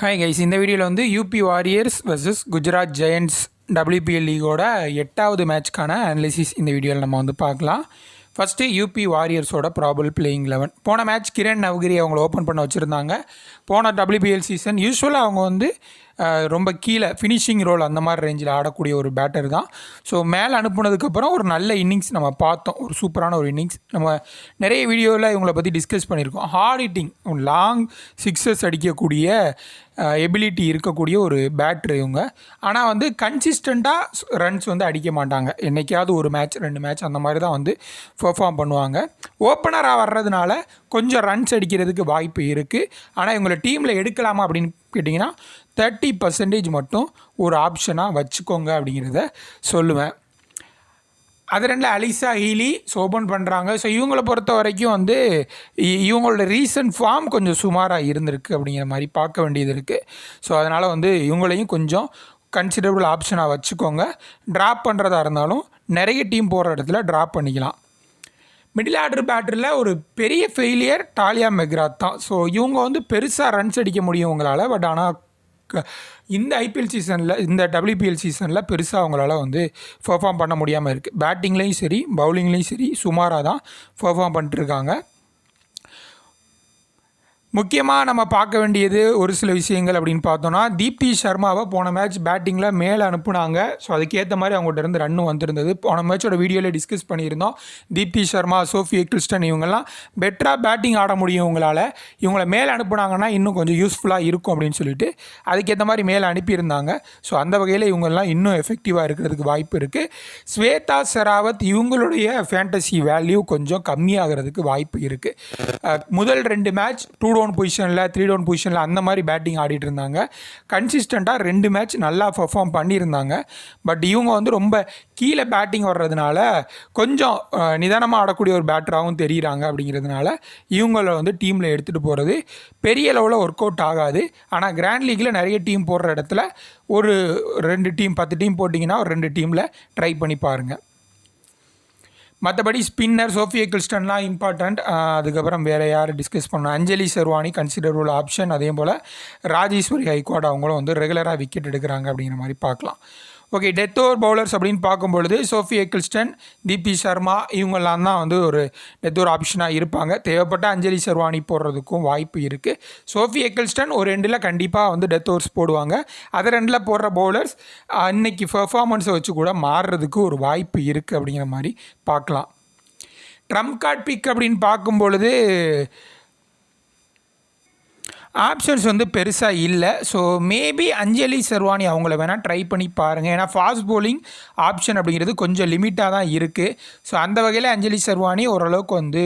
Hi guys, இந்த வீடியோவில் வந்து UP warriors vs Gujarat giants WPL லீகோட 8வது மேட்ச்க்கான அனாலிசிஸ் இந்த வீடியோவில் நம்ம வந்து பார்க்கலாம். ஃபஸ்ட்டு யூபி வாரியர்ஸோட ப்ராபபிள் பிளேயிங் 11. போன மேட்ச் கிரண் நவ்கிரி அவங்கள ஓப்பன் பண்ண வச்சுருந்தாங்க. போன WPL சீசன் யூஸ்வலாக அவங்க வந்து ரொம்ப கீழே ஃபினிஷிங் ரோல் அந்த மாதிரி ரேஞ்சில் ஆடக்கூடிய ஒரு பேட்டர் தான். ஸோ மேலே அனுப்புனதுக்கப்புறம் ஒரு நல்ல இன்னிங்ஸ் நம்ம பார்த்தோம், ஒரு சூப்பரான ஒரு இன்னிங்ஸ். நம்ம நிறைய வீடியோவில் இவங்களை பற்றி டிஸ்கஸ் பண்ணியிருக்கோம். ஹார்ட் ஹிட்டிங், லாங் சிக்ஸஸ் அடிக்கக்கூடிய எபிலிட்டி இருக்கக்கூடிய ஒரு பேட்ரு இவங்க. ஆனால் வந்து கன்சிஸ்டண்ட்டாக ரன்ஸ் வந்து அடிக்க மாட்டாங்க. என்றைக்காவது ஒரு மேட்ச் 2 மேட்ச் அந்த மாதிரி தான் வந்து பெர்ஃபார்ம் பண்ணுவாங்க. ஓப்பனராக வர்றதுனால கொஞ்சம் ரன்ஸ் அடிக்கிறதுக்கு வாய்ப்பு இருக்குது. ஆனால் இவங்களை டீமில் எடுக்கலாமா அப்படின்னு கேட்டிங்கன்னா 30% மட்டும் ஒரு ஆப்ஷனாக வச்சுக்கோங்க அப்படிங்கிறத சொல்லுவேன். அது ரெண்டில் அலிசா ஹீலி ஓப்பன் பண்ணுறாங்க. ஸோ இவங்களை பொறுத்த வரைக்கும் வந்து இவங்களோட ரீசன்ட் ஃபார்ம் கொஞ்சம் சுமாராக இருந்திருக்கு அப்படிங்கிற மாதிரி பார்க்க வேண்டியது இருக்குது. ஸோ அதனால் வந்து இவங்களையும் கொஞ்சம் கன்சிடரபிள் ஆப்ஷனாக வச்சுக்கோங்க. ட்ராப் பண்ணுறதா இருந்தாலும் நிறைய டீம் போகிற இடத்துல ட்ராப் பண்ணிக்கலாம். மிடில் ஆர்டர் பேட்டரில் ஒரு பெரிய ஃபெயிலியர் டாலியா மெக்ராத் தான். ஸோ இவங்க வந்து பெருசாக ரன்ஸ் அடிக்க முடியும் உங்களால். பட் ஆனால் இந்த ஐபிஎல் சீசனில், இந்த WPL சீசனில் பெருசாக அவங்களால வந்து பெர்ஃபார்ம் பண்ண முடியாமல் இருக்குது. பேட்டிங்லேயும் சரி பவுலிங்லேயும் சரி சுமாராக தான் பெர்ஃபார்ம் பண்ணிட்டுருக்காங்க. முக்கியமாக நம்ம பார்க்க வேண்டியது ஒரு சில விஷயங்கள் அப்படின்னு பார்த்தோன்னா, தீப்தி சர்மாவை போன மேட்ச் பேட்டிங்கில் மேலே அனுப்புனாங்க. ஸோ அதுக்கேற்ற மாதிரி அவங்கள்ட்ட இருந்து ரன்னும் வந்திருந்தது. போன மேட்சோட வீடியோவில் டிஸ்கஸ் பண்ணியிருந்தோம். தீப்தி சர்மா, சோஃபி எக்கிள்ஸ்டன் இவங்கெல்லாம் பெட்டராக பேட்டிங் ஆட முடியும் உங்களால். இவங்களை மேலே அனுப்புனாங்கன்னா இன்னும் கொஞ்சம் யூஸ்ஃபுல்லாக இருக்கும் அப்படின்னு சொல்லிட்டு அதுக்கேற்ற மாதிரி மேலே அனுப்பியிருந்தாங்க. ஸோ அந்த வகையில் இவங்கெல்லாம் இன்னும் எஃபெக்டிவாக இருக்கிறதுக்கு வாய்ப்பு இருக்குது. ஸ்வேதா செராவத் இவங்களுடைய ஃபேண்டசி வேல்யூ கொஞ்சம் கம்மியாகிறதுக்கு வாய்ப்பு இருக்குது. முதல் 2 மேட்ச் 2 டவுன் பொசிஷனில் 3 டவுன் பொசிஷனில் அந்த மாதிரி பேட்டிங் ஆடிட்டு இருந்தாங்க. கன்சிஸ்டண்ட்டாக 2 மேட்ச் நல்லா பெர்ஃபார்ம் பண்ணியிருந்தாங்க. பட் இவங்க வந்து ரொம்ப கீழே பேட்டிங் வர்றதுனால கொஞ்சம் நிதானமாக ஆடக்கூடிய ஒரு பேட்டராகவும் தெரிகிறாங்க. அப்படிங்கிறதுனால இவங்கள வந்து டீமில் எடுத்துகிட்டு போகிறது பெரிய லெவலில் ஒர்க் அவுட் ஆகாது. ஆனால் கிராண்ட் லீக்கில் நிறைய டீம் போடுற இடத்துல ஒரு 2 டீம் 10 டீம் போட்டிங்கன்னா ஒரு 2 டீமில் ட்ரை பண்ணி பாருங்கள். மற்றபடி ஸ்பின்னர் சோஃபி எக்கிள்ஸ்டன்லாம் இம்பார்ட்டண்ட். அதுக்கப்புறம் வேறு யார் டிஸ்கஸ் பண்ணோம், அஞ்சலி சர்வானி கன்சிடரபிள் ஆப்ஷன். அதே போல் ராஜேஸ்வரி ஹைக்வாட் அவங்களும் வந்து ரெகுலராக விக்கெட் எடுக்கிறாங்க அப்படிங்கிற மாதிரி பார்க்கலாம். ஓகே, டெத் ஓவர் பவுலர்ஸ் அப்படின்னு பார்க்கும்பொழுது சோஃபி எக்கிள்ஸ்டன், தீப்தி சர்மா இவங்கெல்லாம் தான் வந்து ஒரு டெத் ஓவர் ஆப்ஷனாக இருப்பாங்க. தேவைப்பட்ட அஞ்சலி சர்வானி போடுறதுக்கும் வாய்ப்பு இருக்குது. சோஃபி எக்கிள்ஸ்டன் ஒரு 2ல் கண்டிப்பாக வந்து டெத் ஓவர்ஸ் போடுவாங்க. அது 2ல் போடுற பவுலர்ஸ் அன்னைக்கு பெர்ஃபார்மன்ஸை வச்சு கூட மாறுறதுக்கு ஒரு வாய்ப்பு இருக்குது அப்படிங்கிற மாதிரி பார்க்கலாம். ட்ரம்ப் கார்ட் பிக் அப்படின்னு பார்க்கும்பொழுது ஆப்ஷன்ஸ் வந்து பெருசாக இல்லை. ஸோ மேபி அஞ்சலி சர்வானி அவங்கள வேணால் ட்ரை பண்ணி பாருங்கள். ஏன்னா ஃபாஸ்ட் போலிங் ஆப்ஷன் அப்படிங்கிறது கொஞ்சம் லிமிட்டாக தான் இருக்குது. ஸோ அந்த வகையில் அஞ்சலி சர்வானி ஓரளவுக்கு வந்து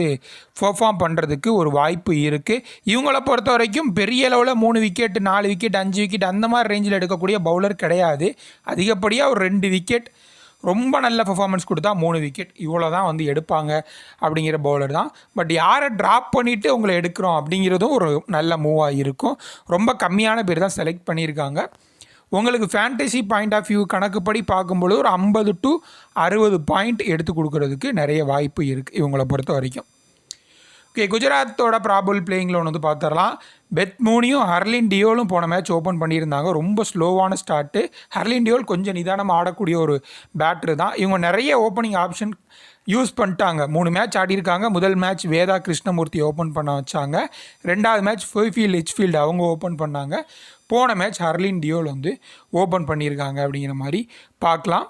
பெர்ஃபார்ம் பண்ணுறதுக்கு ஒரு வாய்ப்பு இருக்குது. இவங்கள பொறுத்த வரைக்கும் பெரிய அளவில் 3 விக்கெட் 4 விக்கெட் 5 விக்கெட் அந்த மாதிரி ரேஞ்சில் எடுக்கக்கூடிய பவுலர் கிடையாது. அதிகப்படியாக ஒரு 2 விக்கெட் ரொம்ப நல்ல பெர்ஃபார்மன்ஸ் கொடுத்தா 3 விக்கெட் இவ்வளோ தான் வந்து எடுப்பாங்க அப்படிங்கிற பவுலர் தான். பட் யாரை ட்ராப் பண்ணிவிட்டு உங்களை எடுக்கிறோம் அப்படிங்கிறதும் ஒரு நல்ல மூவாக இருக்கும். ரொம்ப கம்மியான பேர் தான் செலக்ட் பண்ணியிருக்காங்க. உங்களுக்கு ஃபேண்டசி பாயிண்ட் ஆஃப் வியூ கணக்குப்படி பார்க்கும்பொழுது ஒரு 50 to 60 பாயிண்ட் எடுத்து கொடுக்கறதுக்கு நிறைய வாய்ப்பு இருக்குது இவங்களை பொறுத்த வரைக்கும். ஓகே, குஜராத்தோட ப்ராபபிள் பிளேயிங் 11 வந்து பார்த்துடலாம். பெத் மூனியும் ஹர்லின் டியோலும் போன மேட்ச் ஓப்பன் பண்ணியிருந்தாங்க. ரொம்ப ஸ்லோவான ஸ்டார்ட்டு. ஹர்லின் டியோல் கொஞ்சம் நிதானமாக ஆடக்கூடிய ஒரு பேட்ரு தான். இவங்க நிறைய ஓப்பனிங் ஆப்ஷன் யூஸ் பண்ணிட்டாங்க. 3 மேட்ச் ஆடியிருக்காங்க. முதல் மேட்ச் வேதா கிருஷ்ணமூர்த்தி ஓப்பன் பண்ண வச்சாங்க. 2வது மேட்ச் ஃபோய்ஃபீல்ட் எச்ஃபீல்டு அவங்க ஓப்பன் பண்ணாங்க. போன மேட்ச் ஹர்லின் டியோல் வந்து ஓப்பன் பண்ணியிருக்காங்க அப்படிங்கிற மாதிரி பார்க்கலாம்.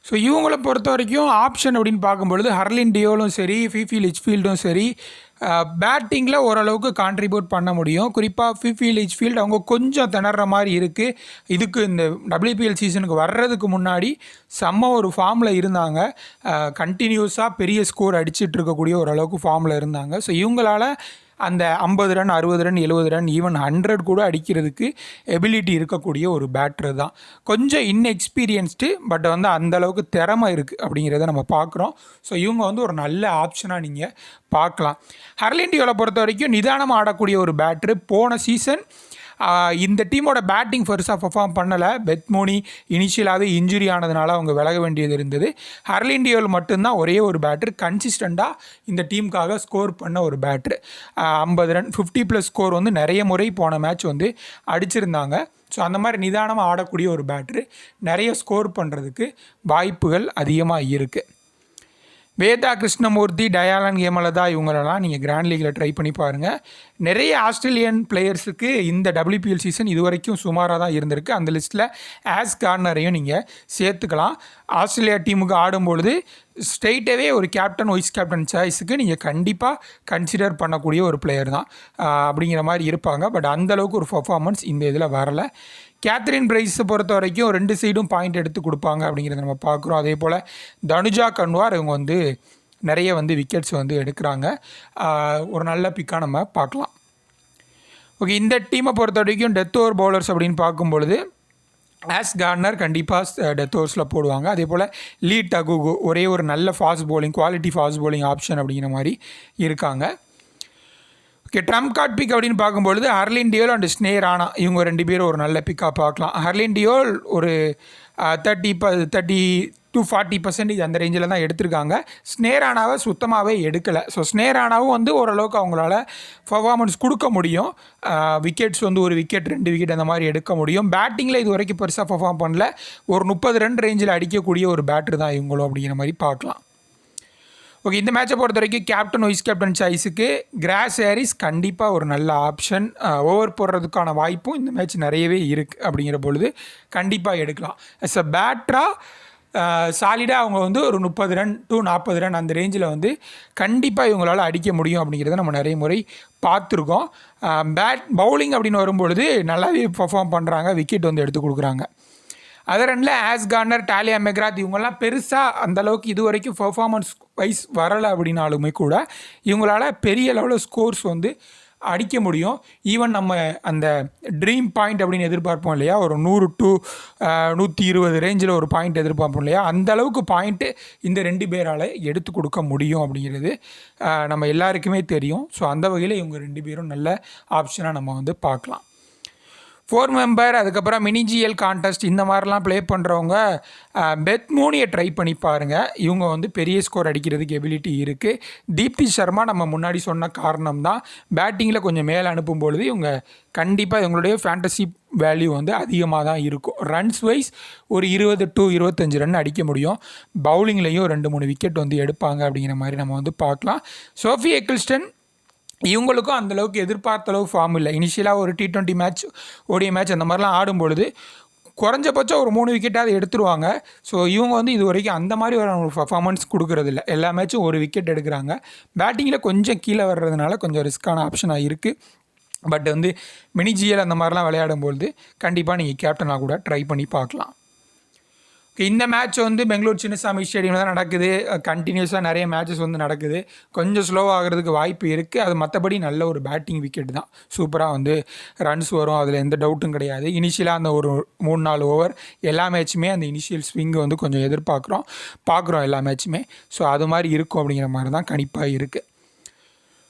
ஸோ இவங்களை பொறுத்த வரைக்கும் ஆப்ஷன் அப்படின்னு பார்க்கும்பொழுது ஹர்லின் டியோலும் சரி ஃபீஃபீல்ட் எச்ஃபீல்டும் சரி பேட்டிங்கில் ஓரளவுக்கு கான்ட்ரிபியூட் பண்ண முடியும். குறிப்பாக ஃபீஃபீல்ட் எச்ஃபீல்டு அவங்க கொஞ்சம் திணற மாதிரி இருக்குது. இதுக்கு இந்த WPL சீசனுக்கு வர்றதுக்கு முன்னாடி செம்ம ஒரு ஃபார்மில் இருந்தாங்க. கண்டினியூஸாக பெரிய ஸ்கோர் அடிச்சுட்டு இருக்கக்கூடிய ஓரளவுக்கு ஃபார்மில் இருந்தாங்க. ஸோ இவங்களால் அந்த 50 ரன் 60 ரன் 70 ரன் ஈவன் 100 கூட அடிக்கிறதுக்கு எபிலிட்டி இருக்கக்கூடிய ஒரு பேட்டர் தான். கொஞ்சம் இன்எக்ஸ்பீரியன்ஸ்டு, பட் வந்து அந்தளவுக்கு திறமை இருக்குது அப்படிங்கிறத நம்ம பார்க்குறோம். ஸோ இவங்க வந்து ஒரு நல்ல ஆப்ஷனாக நீங்கள் பார்க்கலாம். ஹர்லின் டியோலை பொறுத்த வரைக்கும் நிதானமாக ஆடக்கூடிய ஒரு பேட்டரு. போன சீசன் இந்த டீமோட பேட்டிங் பெருசாக பெர்ஃபார்ம் பண்ணலை. பெத் மூனி இனிஷியலாகவே இன்ஜுரி ஆனதுனால அவங்க விலக வேண்டியது இருந்தது. ஹர்லின் டியோல் மட்டும்தான் ஒரே ஒரு பேட்டர் கன்சிஸ்டண்ட்டாக இந்த டீமுக்காக ஸ்கோர் பண்ண ஒரு பேட்ரு. 50 ரன் 50+ ஸ்கோர் வந்து நிறைய முறை போன மேட்ச் வந்து அடிச்சிருந்தாங்க. ஸோ அந்த மாதிரி நிதானமாக ஆடக்கூடிய ஒரு பேட்ரு, நிறைய ஸ்கோர் பண்ணுறதுக்கு வாய்ப்புகள் அதிகமாக இருக்குது. வேதா கிருஷ்ணமூர்த்தி, டயாலன் ஹேமலதா இவங்களெல்லாம் நீங்கள் கிராண்ட் லீக்கில் ட்ரை பண்ணி பாருங்கள். நிறைய ஆஸ்திரேலியன் பிளேயர்ஸுக்கு இந்த WPL சீசன் இது வரைக்கும் சுமாராக தான் இருந்திருக்கு. அந்த லிஸ்ட்டில் ஆஸ் கார்னரையும் நீங்கள் சேர்த்துக்கலாம். ஆஸ்திரேலியா டீமுக்கு ஆடும்பொழுது ஸ்ட்ரெயிட்டாகவே ஒரு கேப்டன் வைஸ் கேப்டன் சாய்ஸுக்கு நீங்கள் கண்டிப்பாக கன்சிடர் பண்ணக்கூடிய ஒரு பிளேயர் தான் அப்படிங்கிற மாதிரி இருப்பாங்க. பட் அந்தளவுக்கு ஒரு பர்ஃபார்மன்ஸ் இந்த இதில் வரலை. கேத்ரின் பிரைஸை பொறுத்த வரைக்கும் 2 சைடும் பாயிண்ட் எடுத்து கொடுப்பாங்க அப்படிங்கிறத நம்ம பார்க்குறோம். அதே போல் தனுஜா கன்வார் இவங்க வந்து நிறைய வந்து விக்கெட்ஸ் வந்து எடுக்கிறாங்க. ஒரு நல்ல பிக்காக நம்ம பார்க்கலாம். ஓகே, இந்த டீமை பொறுத்த வரைக்கும் டெத் ஓவர் பவுலர்ஸ் அப்படின்னு பார்க்கும்பொழுது ஆஸ் கார்னர் கண்டிப்பாக டெத் ஓவர்ஸில் போடுவாங்க. அதே போல் லீ டகுகு ஒரே ஒரு நல்ல fast bowling, quality fast bowling option அப்படிங்கிற மாதிரி இருக்காங்க. ஓகே, ட்ரம்ப் கார்ட் பிக் அப்படின்னு பார்க்கும்பொழுது ஹர்லின் டியோல் அண்ட் ஸ்னே ராணா இவங்க 2 பேரும் ஒரு நல்ல பிக்காக பார்க்கலாம். ஹர்லின் டியோல் ஒரு 30 to 40% அந்த ரேஞ்சில் தான் எடுத்திருக்காங்க. ஸ்னே ராணாவை சுத்தமாகவே எடுக்கலை. ஸோ ஸ்னே ராணாவும் வந்து ஓரளவுக்கு அவங்களால பர்ஃபார்மன்ஸ் கொடுக்க முடியும். விக்கெட்ஸ் வந்து 1 விக்கெட் 2 விக்கெட் அந்த மாதிரி எடுக்க முடியும். பேட்டிங்கில் இது வரைக்கும் பெருசாக பர்ஃபார்ம் பண்ணல. ஒரு 30 ரன் ரேஞ்சில் அடிக்கக்கூடிய ஒரு பேட்டர் தான் இவங்களும் அப்படிங்கிற மாதிரி பார்க்கலாம். ஓகே, இந்த மேட்சை பொறுத்த வரைக்கும் கேப்டன் வைஸ் கேப்டன் சாய்ஸுக்கு கிராஸ் ஹாரிஸ் கண்டிப்பாக ஒரு நல்ல ஆப்ஷன். ஓவர் போடுறதுக்கான வாய்ப்பும் இந்த மேட்ச் நிறையவே இருக்குது. அப்படிங்கிற பொழுது கண்டிப்பாக எடுக்கலாம். அஸ் அ பேட்டராக சாலிடாக அவங்க வந்து ஒரு 30 ரன் to 40 ரன் அந்த ரேஞ்சில் வந்து கண்டிப்பாக இவங்களால் அடிக்க முடியும் அப்படிங்கிறத நம்ம நிறைய முறை பார்த்துருக்கோம். பவுலிங் அப்படின்னு வரும்பொழுது நல்லாவே பர்ஃபார்ம் பண்ணுறாங்க, விக்கெட் வந்து எடுத்து கொடுக்குறாங்க. Other Ranil as corner, dahlia McGrath இவங்கெல்லாம் பெருசாக அந்தளவுக்கு இது வரைக்கும் பர்ஃபார்மன்ஸ் வைஸ் வரலை அப்படின்னாலுமே கூட இவங்களால பெரிய லெவலில் ஸ்கோர்ஸ் வந்து அடிக்க முடியும். ஈவன் நம்ம அந்த ட்ரீம் பாயிண்ட் அப்படின்னு எதிர்பார்ப்போம் இல்லையா, ஒரு 100 to 120 ரேஞ்சில் ஒரு பாயிண்ட் எதிர்பார்ப்போம் இல்லையா, அந்தளவுக்கு பாயிண்ட்டு இந்த 2 பேரால் எடுத்து கொடுக்க முடியும் அப்படிங்கிறது நம்ம எல்லாருக்குமே தெரியும். ஸோ அந்த வகையில் இவங்க 2 பேரும் நல்ல ஆப்ஷனாக நம்ம வந்து பார்க்கலாம். 4 மெம்பர் அதுக்கப்புறம் மினிஜிஎல் கான்டெஸ்ட் இந்த மாதிரிலாம் ப்ளே பண்ணுறவங்க பெத் மூனியை ட்ரை பண்ணி பாருங்கள். இவங்க வந்து பெரிய ஸ்கோர் அடிக்கிறதுக்கு எபிலிட்டி இருக்குது. தீப்தி சர்மா நம்ம முன்னாடி சொன்ன காரணம் தான் பேட்டிங்கில் கொஞ்சம் மேலே அனுப்பும் பொழுது இவங்க கண்டிப்பாக இவங்களுடைய ஃபேண்டசி வேல்யூ வந்து அதிகமாக தான் இருக்கும். ரன்ஸ் வைஸ் ஒரு 20 to 25 ரன் அடிக்க முடியும். பவுலிங்லேயும் 2-3 விக்கெட் வந்து எடுப்பாங்க அப்படிங்கிற மாதிரி நம்ம வந்து பார்க்கலாம். சோஃபி எக்கிள்ஸ்டன் இவங்களுக்கும் அந்தளவுக்கு எதிர்பார்த்த அளவு ஃபார்ம் இல்லை. இனிஷியலாக ஒரு T20 மேட்ச், ODI மேட்ச் அந்த மாதிரிலாம் ஆடும்பொழுது குறைஞ்சபட்சம் ஒரு 3 விக்கெட்டாவது எடுத்துருவாங்க. ஸோ இவங்க வந்து இது வரைக்கும் அந்த மாதிரி ஒரு பர்ஃபார்மன்ஸ் கொடுக்குறதில்ல. எல்லா மேட்சும் 1 விக்கெட் எடுக்கிறாங்க. பேட்டிங்கில் கொஞ்சம் கீழே வர்றதுனால கொஞ்சம் ரிஸ்க்கான ஆப்ஷனாக இருக்குது. பட் வந்து மினிஜிஎல் அந்த மாதிரிலாம் விளையாடும்பொழுது கண்டிப்பாக நீங்கள் கேப்டனாக கூட ட்ரை பண்ணி பார்க்கலாம். இந்த மேட்ச் வந்து பெங்களூர் சின்னசாமி ஸ்டேடியமில் தான் நடக்குது. கண்டினியூஸாக நிறைய மேட்சஸ் வந்து நடக்குது. கொஞ்சம் ஸ்லோவாகிறதுக்கு வாய்ப்பு இருக்குது. அது மற்றபடி நல்ல ஒரு பேட்டிங் விக்கெட் தான். சூப்பராக வந்து ரன்ஸ் வரும், அதில் எந்த டவுட்டும் கிடையாது. இனிஷியலாக அந்த ஒரு 3-4 ஓவர் எல்லா மேட்சுமே அந்த இனிஷியல் ஸ்விங்கு வந்து கொஞ்சம் பார்க்குறோம் எல்லா மேட்சுமே. ஸோ அது மாதிரி இருக்கும் அப்படிங்கிற மாதிரி தான் கணிப்பாக இருக்குது.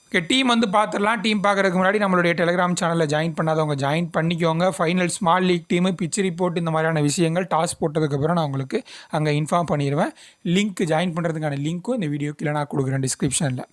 ஓகே, டீம் வந்து பார்த்துடலாம். டீம் பார்க்குறதுக்கு முன்னாடி நம்மளுடைய டெலிகிராம் சேனலில் ஜாயின் பண்ணாதவங்க ஜாயின் பண்ணிக்கோங்க. Final small league team, pitch report இந்த மாதிரியான விஷயங்கள் டாஸ் போட்டதுக்கப்புறம் நான் உங்களுக்கு அங்கே இன்ஃபார்ம் பண்ணிடுவேன். லிங்க் ஜாயின் பண்ணுறதுக்கான லிங்க்கும் இந்த வீடியோக்கு நான் கொடுக்குறேன் டிஸ்கிரிப்ஷனில்.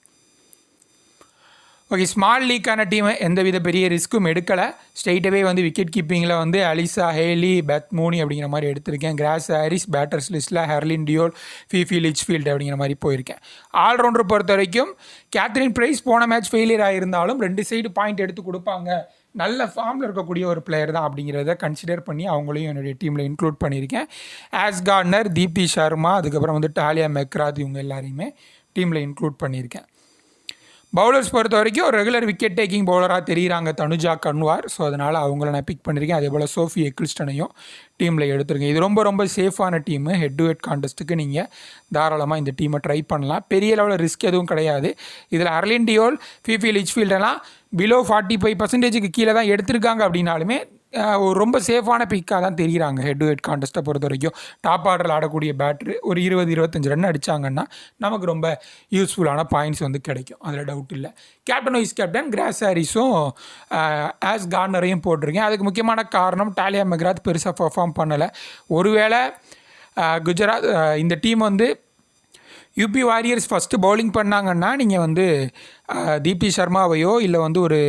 ஓகே, ஸ்மால் லீக்கான டீமை எந்தவித பெரிய ரிஸ்க்கும் எடுக்கலை. ஸ்ட்ரெயிட்டாகவே வந்து விக்கெட் கீப்பிங்கில் வந்து அலிசா ஹேலி, பெத் மூனி அப்படிங்கிற மாதிரி எடுத்திருக்கேன். கிராஸ் ஹாரிஸ் பேட்டர்ஸ் லிஸ்ட்டில் ஹெர்லின் டியோல், ஃபிஃபி லிச்ஃபீல்டு அப்படிங்கிற மாதிரி போயிருக்கேன். ஆல்ரவுண்டர் பொறுத்த வரைக்கும் கேத்ரின் பிரைஸ் போன மேட்ச் ஃபெயிலியர் ஆகியிருந்தாலும் 2 சைடு பாயிண்ட் எடுத்து கொடுப்பாங்க, நல்ல ஃபார்மில் இருக்கக்கூடிய ஒரு பிளேயர் தான் அப்படிங்கிறத கன்சிடர் பண்ணி அவங்களையும் என்னுடைய டீமில் இன்க்ளூட் பண்ணியிருக்கேன். ஆஸ் கார்னர், தீப்தி சர்மா, அதுக்கப்புறம் வந்து டாலியா மெக்ராத் இவங்க எல்லாரையுமே டீமில் இன்க்ளூட் பண்ணியிருக்கேன். பவுலர்ஸ் பொறுத்த வரைக்கும் ஒரு ரெகுலர் விக்கெட் டேக்கிங் பவுலராக தெரிகிறாங்க தனுஜா கன்வார். ஸோ அதனால் அவங்கள நான் பிக் பண்ணியிருக்கேன். அதே போல் சோஃபி எக்கிள்ஸ்டனையும் டீமில் எடுத்துருக்கேன். இது ரொம்ப சேஃபான டீமு. ஹெட் டு ஹெட் கான்டெஸ்ட்டுக்கு நீங்கள் தாராளமாக இந்த டீமை ட்ரை பண்ணலாம். பெரிய லெவலில் ரிஸ்க் எதுவும் கிடையாது. இதில் ஹெர்லின் டியோல், ஃபிஃபி லிச்ஃபீல்டெல்லாம் பிலோ 45% கீழே தான் எடுத்திருக்காங்க அப்படின்னாலுமே ஒரு ரொம்ப சேஃபான பிக்காக தான் தெரிகிறாங்க ஹெட் டு ஹெட் கான்டெஸ்ட்டை பொறுத்த வரைக்கும். டாப் ஆர்டரில் ஆடக்கூடிய பேட்ரு ஒரு 20-25 ரன் அடித்தாங்கன்னா நமக்கு ரொம்ப யூஸ்ஃபுல்லான பாயிண்ட்ஸ் வந்து கிடைக்கும், அதில் டவுட் இல்லை. கேப்டன் வைஸ் கேப்டன் கிராஸ் ஹாரிஸும் ஆஸ் கார்னரையும் போட்டிருக்கேன். அதுக்கு முக்கியமான காரணம் டாலியா மெக்ராத் பெருசாக பர்ஃபார்ம் பண்ணலை. ஒருவேளை குஜராத் இந்த டீம் வந்து யூபி வாரியர்ஸ் ஃபஸ்ட்டு பவுலிங் பண்ணாங்கன்னா நீங்கள் வந்து தீப்தி சர்மாவையோ இல்லை வந்து ஒரு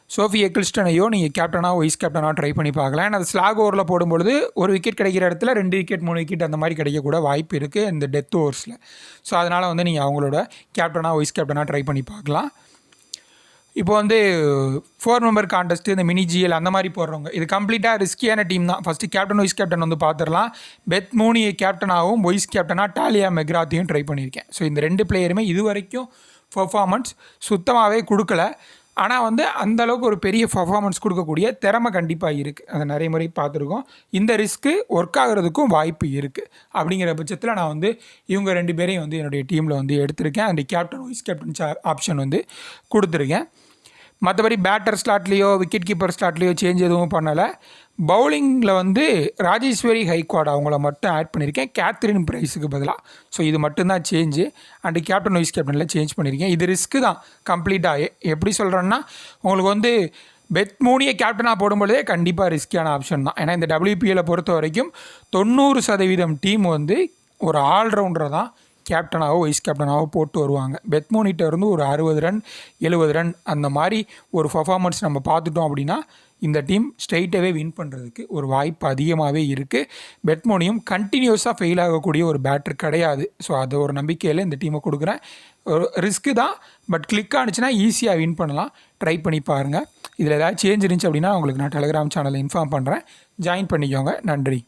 சோஃபி எக்கிள்ஸ்டனையோ நீங்கள் கேப்டனாக வைஸ் கேப்டனாக ட்ரை பண்ணி பார்க்கலாம். ஏன்னா அது ஸ்லாக் ஓவரில் போடும்பொழுது ஒரு விக்கெட் கிடைக்கிற இடத்துல 2 விக்கெட் 3 விக்கெட் அந்த மாதிரி கிடைக்கக்கூட வாய்ப்பு இருக்குது இந்த டெத் ஓவர்ஸில். ஸோ அதனால் வந்து நீங்கள் அவங்களோட கேப்டனாக வைஸ் கேப்டனாக ட்ரை பண்ணி பார்க்கலாம். இப்போ வந்து 4 மெம்பர் கான்டெஸ்ட்டு இந்த மினி ஜிஎல் அந்த மாதிரி போடுறவங்க இது கம்ப்ளீட்டாக ரிஸ்கியான டீம் தான். ஃபஸ்ட்டு கேப்டன் வைஸ் கேப்டன் வந்து பார்த்துடலாம். பெத் மூனியை கேப்டனாகவும் வைஸ் கேப்டனாக டாலியா மெக்ராத்தையும் ட்ரை பண்ணியிருக்கேன். ஸோ இந்த 2 பிளேயருமே இது வரைக்கும் பர்ஃபார்மன்ஸ் சுத்தமாகவே கொடுக்கல. ஆனால் வந்து அந்தளவுக்கு ஒரு பெரிய பர்ஃபார்மன்ஸ் கொடுக்கக்கூடிய திறமை கண்டிப்பாக இருக்குது. அதை நிறைய முறை பார்த்துருக்கோம். இந்த ரிஸ்க்கு ஒர்க் ஆகிறதுக்கும் வாய்ப்பு இருக்குது. அப்படிங்கிற பட்சத்தில் நான் வந்து இவங்க 2 பேரையும் வந்து என்னுடைய டீமில் வந்து எடுத்திருக்கேன். And captain vice captain option வந்து கொடுத்துருக்கேன். மற்றபடி பேட்டர் ஸ்லாட்லேயோ விக்கெட் கீப்பர் ஸ்லாட்லேயோ சேஞ்ச் எதுவும் பண்ணலை. பவுலிங்கில் வந்து ராஜேஸ்வரி ஹைக்வாட் அவங்கள மட்டும் ஆட் பண்ணியிருக்கேன் கேத்ரின் பிரைஸுக்கு பதிலாக. ஸோ இது மட்டும்தான் சேஞ்சு. அண்டு கேப்டன் வைஸ் கேப்டனில் சேஞ்ச் பண்ணியிருக்கேன். இது ரிஸ்க்கு தான் கம்ப்ளீட்டாக. எப்படி சொல்கிறேன்னா உங்களுக்கு வந்து பெத் மூனியை கேப்டனாக போடும்பொழுதே கண்டிப்பாக ரிஸ்கியான ஆப்ஷன் தான். ஏன்னா இந்த WPL பொறுத்த வரைக்கும் 90% டீம் வந்து ஒரு ஆல்ரவுண்டரை தான் கேப்டனாகவோ வைஸ் கேப்டனாகவோ போட்டு வருவாங்க. பெத் மூனிட்ட இருந்து ஒரு 60 ரன் 70 ரன் அந்த மாதிரி ஒரு பர்ஃபார்மன்ஸ் நம்ம பார்த்துட்டோம் அப்படின்னா இந்த டீம் ஸ்ட்ரைட்டாகவே வின் பண்ணுறதுக்கு ஒரு வாய்ப்பு அதிகமாகவே இருக்குது. பெத் மூனியும் கண்டினியூஸாக ஃபெயில் ஆகக்கூடிய ஒரு பேட்டர் கிடையாது. ஸோ அது ஒரு நம்பிக்கையில் இந்த டீமை கொடுக்குறேன். ஒரு ரிஸ்க்கு தான், பட் கிளிக் ஆனிச்சுன்னா ஈஸியாக வின் பண்ணலாம். ட்ரை பண்ணி பாருங்கள். இதில் ஏதாவது சேஞ்ச் இருந்துச்சு அப்படின்னா உங்களுக்கு நான் டெலிகிராம் சேனலில் இன்ஃபார்ம் பண்ணுறேன். ஜாயின் பண்ணிக்கோங்க. நன்றி.